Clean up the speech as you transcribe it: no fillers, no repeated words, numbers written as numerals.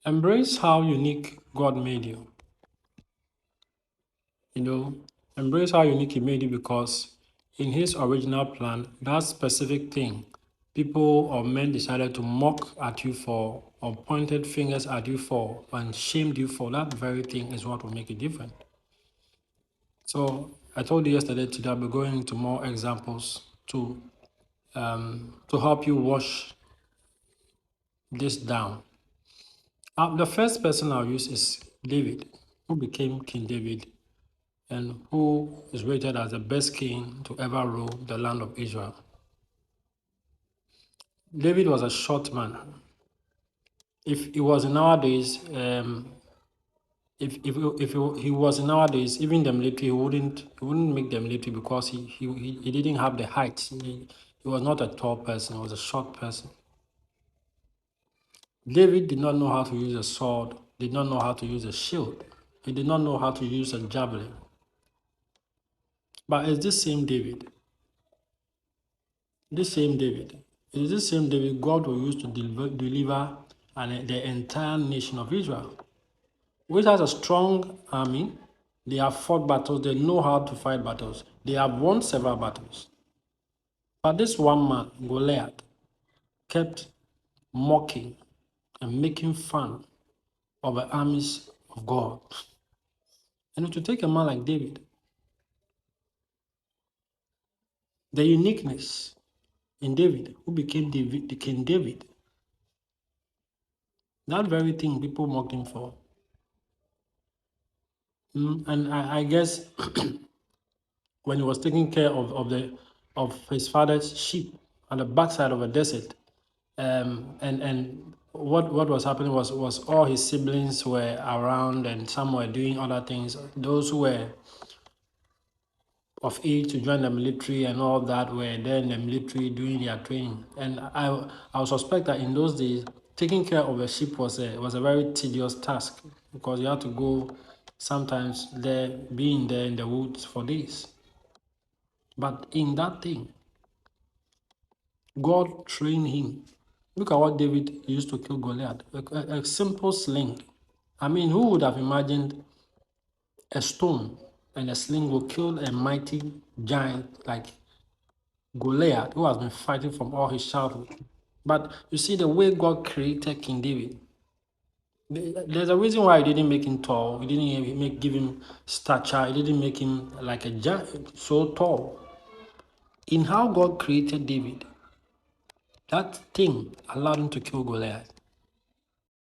Embrace how unique God made you. Embrace how unique He made you, because in His original plan, that specific thing, people or men decided to mock at you for, or pointed fingers at you for, and shamed you for, that very thing is what will make it different. So I told you yesterday, today I'll be going into more examples to help you wash this down. The first person I'll use is David, who became King David and who is rated as the best king to ever rule the land of Israel. David was a short man. If he was in nowadays, if he was in nowadays, even the military, he wouldn't make the military, because he didn't have the height. He was not a tall person. He was a short person. David did not know how to use a sword, did not know how to use a shield. He did not know how to use a javelin. But it's this same David. It is this same David God will use to deliver the entire nation of Israel, which has a strong army. They have fought battles. They know how to fight battles. They have won several battles. But this one man, Goliath, kept mocking and making fun of the armies of God. And to take a man like David, the uniqueness in David, who became the King David, that very thing people mocked him for. And I guess when he was taking care of his father's sheep on the backside of a desert, and what was happening was all his siblings were around, and some were doing other things. Those who were of age to join the military and all that were there in the military doing their training. And I would suspect that in those days, taking care of a sheep was a very tedious task, because you had to go sometimes being there in the woods for days. But in that thing, God trained him. Look at what David used to kill Goliath. A simple sling. I mean, who would have imagined a stone and a sling will kill a mighty giant like Goliath, who has been fighting from all his childhood? But you see, the way God created King David, there's a reason why he didn't make him tall. He didn't give him stature. He didn't make him like a giant, so tall. In how God created David, that thing allowed him to kill Goliath.